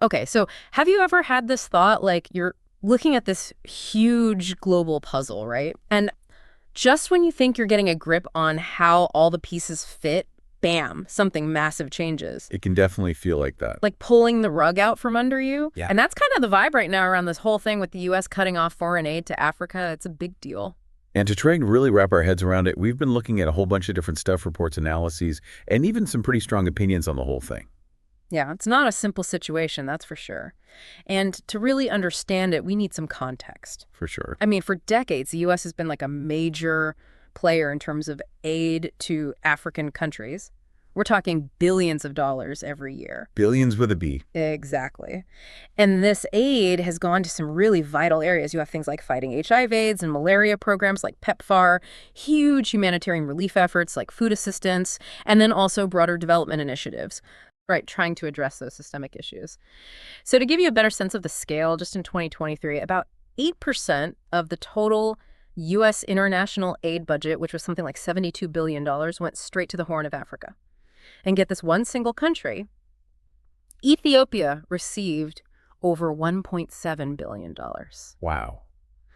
Okay, so have you ever had this thought, like you're looking at this huge global puzzle, right? And just when you think you're getting a grip on how all the pieces fit, bam, something massive changes. It can definitely feel like that. Like pulling the rug out from under you. Yeah. And that's kind of the vibe right now around this whole thing with the U.S. cutting off foreign aid to Africa. It's a big deal. And to try and really wrap our heads around it, we've been looking at a whole bunch of different stuff, reports, analyses, and even some pretty strong opinions on the whole thing. Yeah, it's not a simple situation, that's for sure. And to really understand it, we need some context. For sure. I mean, for decades, the U.S. has been like a major player in terms of aid to African countries. We're talking billions of dollars every year. Billions with a B. Exactly. And this aid has gone to some really vital areas. You have things like fighting HIV/AIDS and malaria programs like PEPFAR, huge humanitarian relief efforts like food assistance, and then also broader development initiatives, right, trying to address those systemic issues. So to give you a better sense of the scale, just in 2023, about 8% of the total U.S. international aid budget, which was something like $72 billion, went straight to the Horn of Africa. And get this, one single country, Ethiopia, received over $1.7 billion. Wow.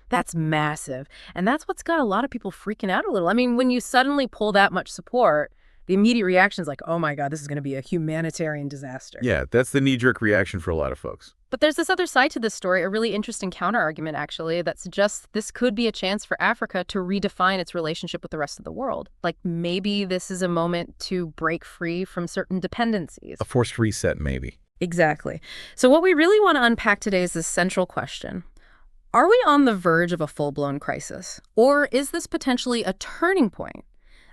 That's massive. And that's what's got a lot of people freaking out a little. I mean, when you suddenly pull that much support, the immediate reaction is like, oh my God, this is going to be a humanitarian disaster. Yeah, that's the knee-jerk reaction for a lot of folks. But there's this other side to this story, a really interesting counterargument, actually, that suggests this could be a chance for Africa to redefine its relationship with the rest of the world. Like maybe this is a moment to break free from certain dependencies. A forced reset, maybe. Exactly. So what we really want to unpack today is this central question. Are we on the verge of a full-blown crisis? Or is this potentially a turning point?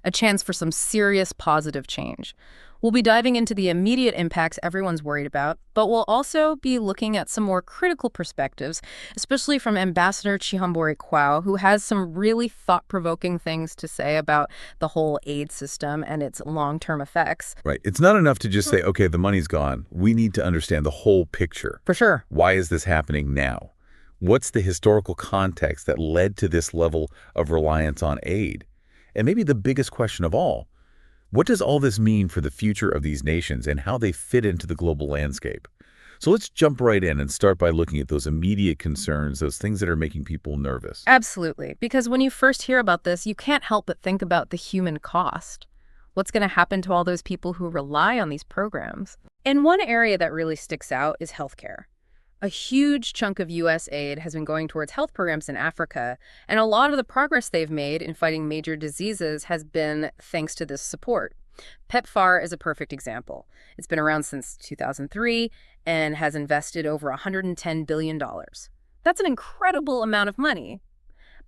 A chance for some serious positive change? We'll be diving into the immediate impacts everyone's worried about, but we'll also be looking at some more critical perspectives, especially from Ambassador Chihambori Kwao, who has some really thought-provoking things to say about the whole aid system and its long-term effects. Right. It's not enough to just say, okay, the money's gone. We need to understand the whole picture. For sure. Why is this happening now? What's the historical context that led to this level of reliance on aid? And maybe the biggest question of all, what does all this mean for the future of these nations and how they fit into the global landscape? So let's jump right in and start by looking at those immediate concerns, those things that are making people nervous. Absolutely. Because when you first hear about this, you can't help but think about the human cost. What's going to happen to all those people who rely on these programs? And one area that really sticks out is healthcare. A huge chunk of U.S. aid has been going towards health programs in Africa, and a lot of the progress they've made in fighting major diseases has been thanks to this support. PEPFAR is a perfect example. It's been around since 2003 and has invested over $110 billion. That's an incredible amount of money.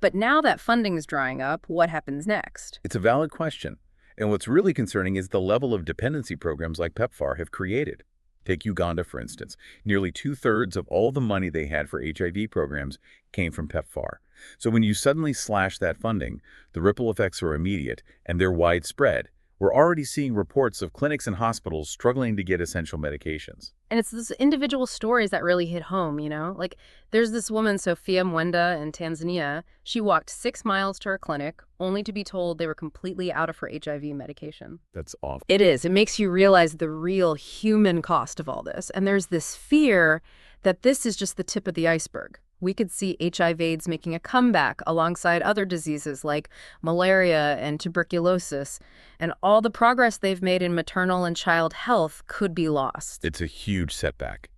But now that funding is drying up, what happens next? It's a valid question. And what's really concerning is the level of dependency programs like PEPFAR have created. Take Uganda, for instance. Nearly 2/3 of all the money they had for HIV programs came from PEPFAR. So when you suddenly slash that funding, the ripple effects are immediate and they're widespread. We're already seeing reports of clinics and hospitals struggling to get essential medications. And it's these individual stories that really hit home, you know? Like, there's this woman, Sophia Mwenda, in Tanzania. She walked 6 miles to her clinic, only to be told they were completely out of her HIV medication. That's awful. It is. It makes you realize the real human cost of all this. And there's this fear that this is just the tip of the iceberg. We could see HIV/AIDS making a comeback alongside other diseases like malaria and tuberculosis, and all the progress they've made in maternal and child health could be lost. It's a huge setback.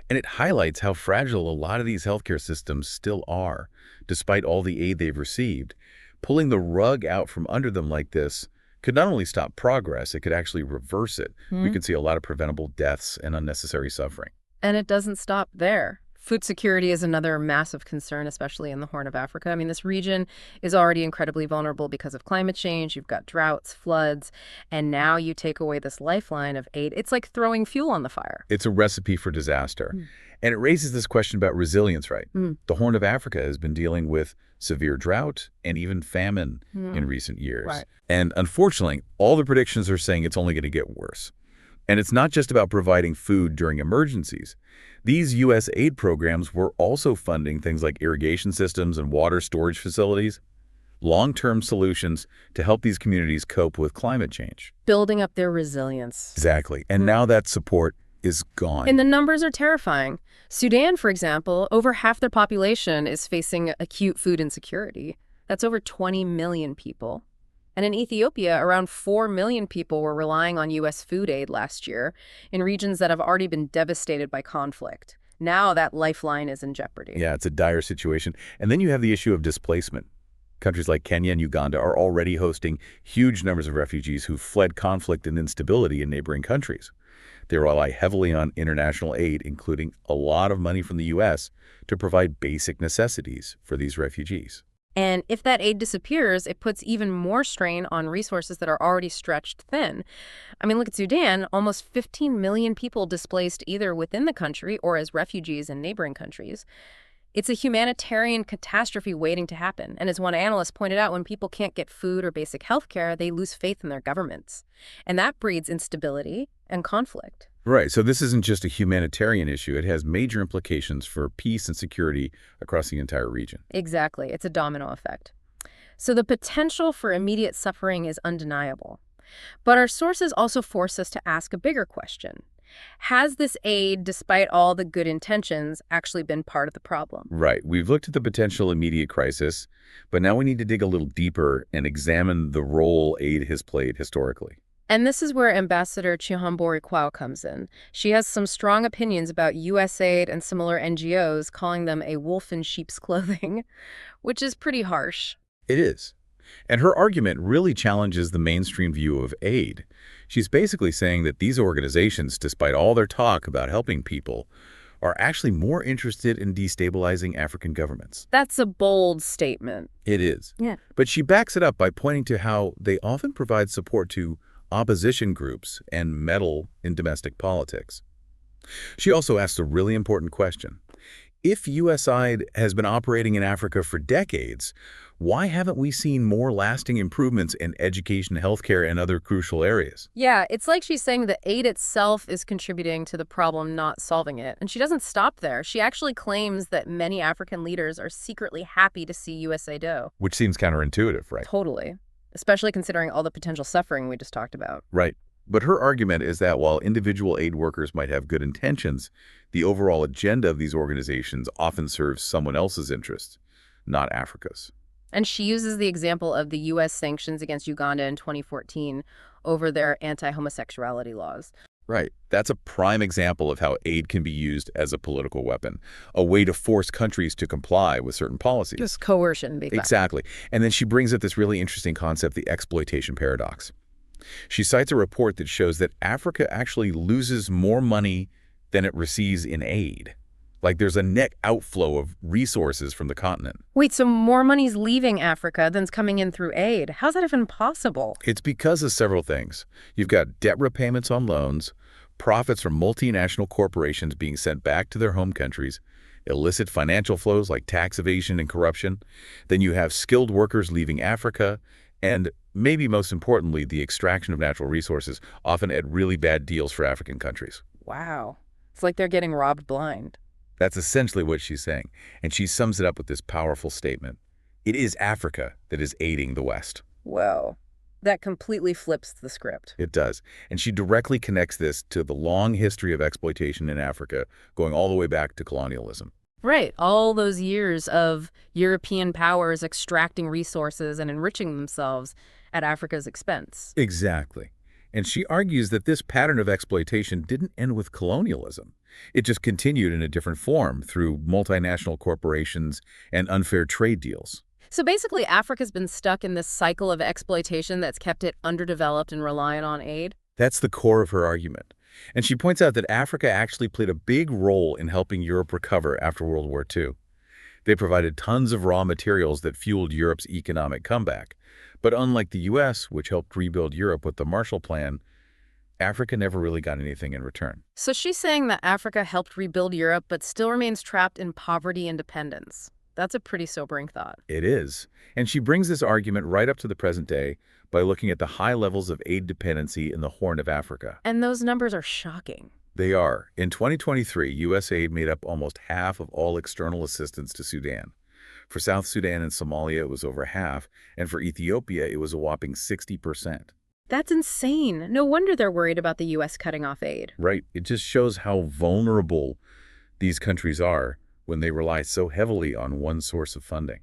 And it highlights how fragile a lot of these healthcare systems still are, despite all the aid they've received. Pulling the rug out from under them like this could not only stop progress, it could actually reverse it. We could see a lot of preventable deaths and unnecessary suffering. And it doesn't stop there. Food security is another massive concern, especially in the Horn of Africa. I mean, this region is already incredibly vulnerable because of climate change. You've got droughts, floods, and now you take away this lifeline of aid. It's like throwing fuel on the fire. It's a recipe for disaster. And it raises this question about resilience, right? The Horn of Africa has been dealing with severe drought and even famine in recent years. Right. And unfortunately, all the predictions are saying it's only going to get worse. And it's not just about providing food during emergencies. These U.S. aid programs were also funding things like irrigation systems and water storage facilities, long-term solutions to help these communities cope with climate change. Building up their resilience. Exactly. And now that support is And gone. the numbers are terrifying. Sudan, for example, over half their population is facing acute food insecurity. That's over 20 million people. And in Ethiopia, around 4 million people were relying on U.S. food aid last year in regions that have already been devastated by conflict. Now that lifeline is in jeopardy. Yeah, it's a dire situation. And then you have the issue of displacement. Countries like Kenya and Uganda are already hosting huge numbers of refugees who fled conflict and instability in neighboring countries. They rely heavily on international aid, including a lot of money from the U.S., to provide basic necessities for these refugees. And if that aid disappears, it puts even more strain on resources that are already stretched thin. I mean, look at Sudan, almost 15 million people displaced either within the country or as refugees in neighboring countries. It's a humanitarian catastrophe waiting to happen. And as one analyst pointed out, when people can't get food or basic health care, they lose faith in their governments. And that breeds instability and conflict. Right, so this isn't just a humanitarian issue. It has major implications for peace and security across the entire region. Exactly. It's a domino effect. So the potential for immediate suffering is undeniable. But our sources also force us to ask a bigger question. Has this aid, despite all the good intentions, actually been part of the problem? Right, we've looked at the potential immediate crisis, but now we need to dig a little deeper and examine the role aid has played historically. And this is where Ambassador Chihambori Kwao comes in. She has some strong opinions about USAID and similar NGOs, calling them a wolf in sheep's clothing, which is pretty harsh. It is. And her argument really challenges the mainstream view of aid. She's basically saying that these organizations, despite all their talk about helping people, are actually more interested in destabilizing African governments. That's a bold statement. It is. Yeah. But she backs it up by pointing to how they often provide support to opposition groups and meddle in domestic politics. She also asked a really important question. If USAID has been operating in Africa for decades, why haven't we seen more lasting improvements in education, healthcare, and other crucial areas? Yeah, it's like she's saying the aid itself is contributing to the problem, not solving it. And she doesn't stop there. She actually claims that many African leaders are secretly happy to see USAID. Which seems counterintuitive, right? Totally. Especially considering all the potential suffering we just talked about. Right. But her argument is that while individual aid workers might have good intentions, the overall agenda of these organizations often serves someone else's interests, not Africa's. And she uses the example of the U.S. sanctions against Uganda in 2014 over their anti-homosexuality laws. Right. That's a prime example of how aid can be used as a political weapon, a way to force countries to comply with certain policies. Just coercion, basically. Exactly. And then she brings up this really interesting concept, the exploitation paradox. She cites a report that shows that Africa actually loses more money than it receives in aid. Like there's a net outflow of resources from the continent. Wait, so more money's leaving Africa than's coming in through aid. How's that even possible? It's because of several things. You've got debt repayments on loans, profits from multinational corporations being sent back to their home countries, illicit financial flows like tax evasion and corruption. Then you have skilled workers leaving Africa, and maybe most importantly, the extraction of natural resources, often at really bad deals for African countries. Wow. It's like they're getting robbed blind. That's essentially what she's saying, and she sums it up with this powerful statement. It is Africa that is aiding the West. Whoa. That completely flips the script. It does, and she directly connects this to the long history of exploitation in Africa, going all the way back to colonialism. Right. All those years of European powers extracting resources and enriching themselves at Africa's expense. Exactly. And she argues that this pattern of exploitation didn't end with colonialism. It just continued in a different form through multinational corporations and unfair trade deals. So basically, Africa's been stuck in this cycle of exploitation that's kept it underdeveloped and reliant on aid? That's the core of her argument. And she points out that Africa actually played a big role in helping Europe recover after World War II. They provided tons of raw materials that fueled Europe's economic comeback. But unlike the U.S., which helped rebuild Europe with the Marshall Plan, Africa never really got anything in return. So she's saying that Africa helped rebuild Europe but still remains trapped in poverty and dependence. That's a pretty sobering thought. It is. And she brings this argument right up to the present day by looking at the high levels of aid dependency in the Horn of Africa. And those numbers are shocking. They are. In 2023, U.S. aid made up almost half of all external assistance to Sudan. For South Sudan and Somalia, it was over half, and for Ethiopia, it was a whopping 60%. That's insane. No wonder they're worried about the U.S. cutting off aid. Right? It just shows how vulnerable these countries are when they rely so heavily on one source of funding.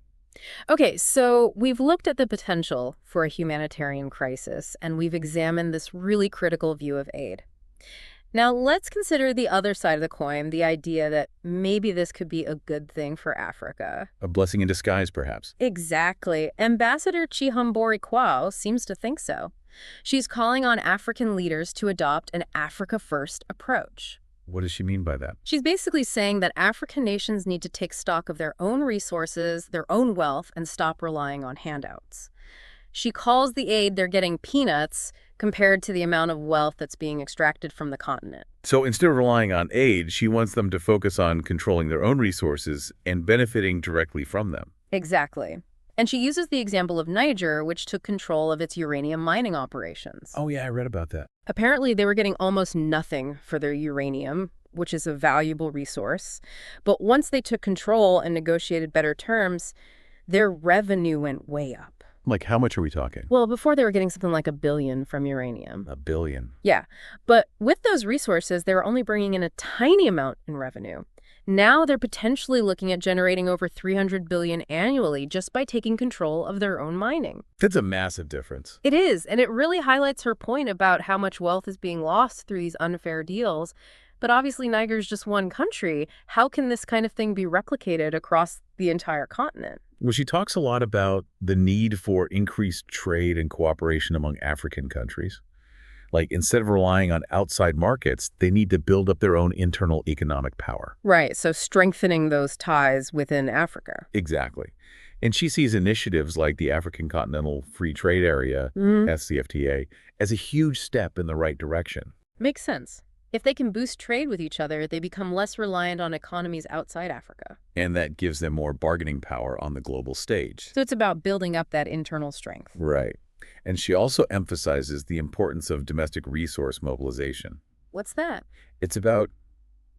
Okay, so we've looked at the potential for a humanitarian crisis, and we've examined this really critical view of aid. Now, let's consider the other side of the coin, the idea that maybe this could be a good thing for Africa. A blessing in disguise, perhaps. Exactly. Ambassador Chihambori Kwao seems to think so. She's calling on African leaders to adopt an Africa-first approach. What does she mean by that? She's basically saying that African nations need to take stock of their own resources, their own wealth, and stop relying on handouts. She calls the aid they're getting peanuts compared to the amount of wealth that's being extracted from the continent. So instead of relying on aid, she wants them to focus on controlling their own resources and benefiting directly from them. Exactly. And she uses the example of Niger, which took control of its uranium mining operations. Oh, yeah, I read about that. Apparently, they were getting almost nothing for their uranium, which is a valuable resource. But once they took control and negotiated better terms, their revenue went way up. Like, how much are we talking? Well, before they were getting something like $1 billion from uranium. $1 billion. Yeah, but with those resources, they were only bringing in a tiny amount in revenue. Now they're potentially looking at generating over $300 billion annually just by taking control of their own mining. That's a massive difference. It is, and it really highlights her point about how much wealth is being lost through these unfair deals. But obviously, Niger's just one country. How can this kind of thing be replicated across the entire continent? Well, she talks a lot about the need for increased trade and cooperation among African countries. Like, instead of relying on outside markets, they need to build up their own internal economic power. Right, so strengthening those ties within Africa. Exactly. And she sees initiatives like the African Continental Free Trade Area, SCFTA, as a huge step in the right direction. Makes sense. If they can boost trade with each other, they become less reliant on economies outside Africa. And that gives them more bargaining power on the global stage. So it's about building up that internal strength. Right. And she also emphasizes the importance of domestic resource mobilization. What's that? It's about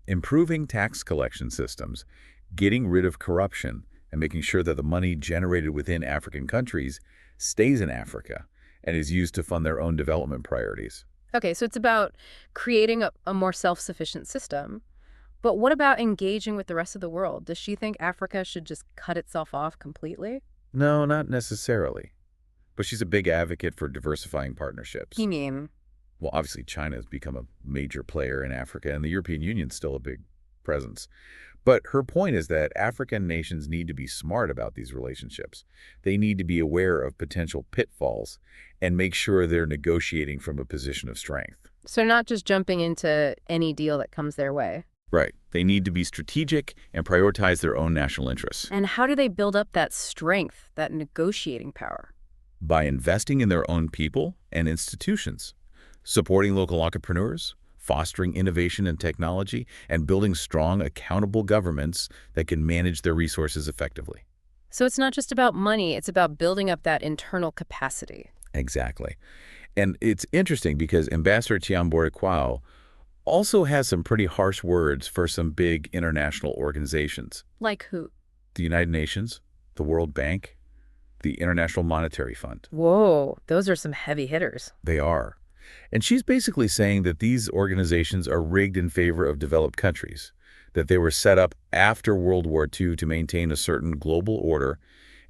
improving tax collection systems, getting rid of corruption, and making sure that the money generated within African countries stays in Africa and is used to fund their own development priorities. Okay, so it's about creating a more self-sufficient system. But what about engaging with the rest of the world? Does she think Africa should just cut itself off completely? No, not necessarily. But she's a big advocate for diversifying partnerships. You mean? Well, obviously, China has become a major player in Africa, and the European Union's still a big presence. But her point is that African nations need to be smart about these relationships. They need to be aware of potential pitfalls and make sure they're negotiating from a position of strength. So not just jumping into any deal that comes their way. Right. They need to be strategic and prioritize their own national interests. And how do they build up that strength, that negotiating power? By investing in their own people and institutions, supporting local entrepreneurs, fostering innovation and technology, and building strong, accountable governments that can manage their resources effectively. So it's not just about money, it's about building up that internal capacity. Exactly. And it's interesting because Ambassador Chihambori Kwao also has some pretty harsh words for some big international organizations. Like who? The United Nations, the World Bank, the International Monetary Fund. Whoa, those are some heavy hitters. They are. And she's basically saying that these organizations are rigged in favor of developed countries, that they were set up after World War II to maintain a certain global order,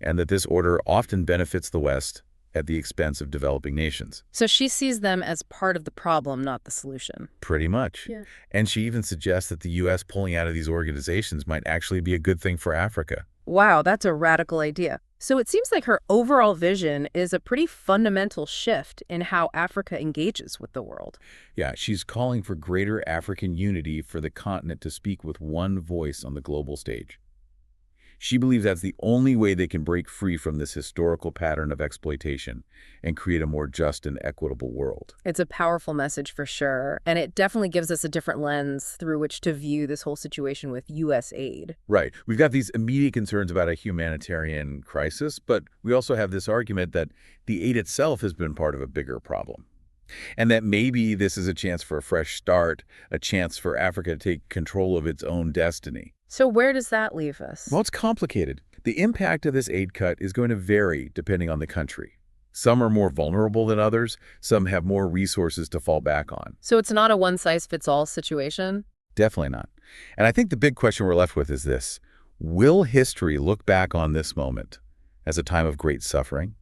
and that this order often benefits the West at the expense of developing nations. So she sees them as part of the problem, not the solution. Pretty much. Yeah. And she even suggests that the U.S. pulling out of these organizations might actually be a good thing for Africa. Wow, that's a radical idea. So it seems like her overall vision is a pretty fundamental shift in how Africa engages with the world. Yeah, she's calling for greater African unity for the continent to speak with one voice on the global stage. She believes that's the only way they can break free from this historical pattern of exploitation and create a more just and equitable world. It's a powerful message for sure, and it definitely gives us a different lens through which to view this whole situation with U.S. aid. Right. We've got these immediate concerns about a humanitarian crisis, but we also have this argument that the aid itself has been part of a bigger problem. And that maybe this is a chance for a fresh start, a chance for Africa to take control of its own destiny. So where does that leave us? Well, it's complicated. The impact of this aid cut is going to vary depending on the country. Some are more vulnerable than others. Some have more resources to fall back on. So it's not a one-size-fits-all situation? Definitely not. And I think the big question we're left with is this. Will history look back on this moment as a time of great suffering?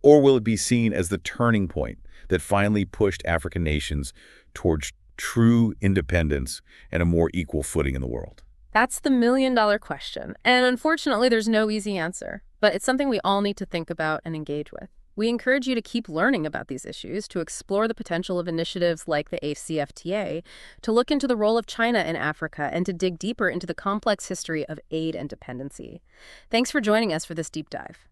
Or will it be seen as the turning point that finally pushed African nations towards true independence and a more equal footing in the world? That's the million-dollar question. And unfortunately, there's no easy answer. But it's something we all need to think about and engage with. We encourage you to keep learning about these issues, to explore the potential of initiatives like the ACFTA, to look into the role of China in Africa, and to dig deeper into the complex history of aid and dependency. Thanks for joining us for this deep dive.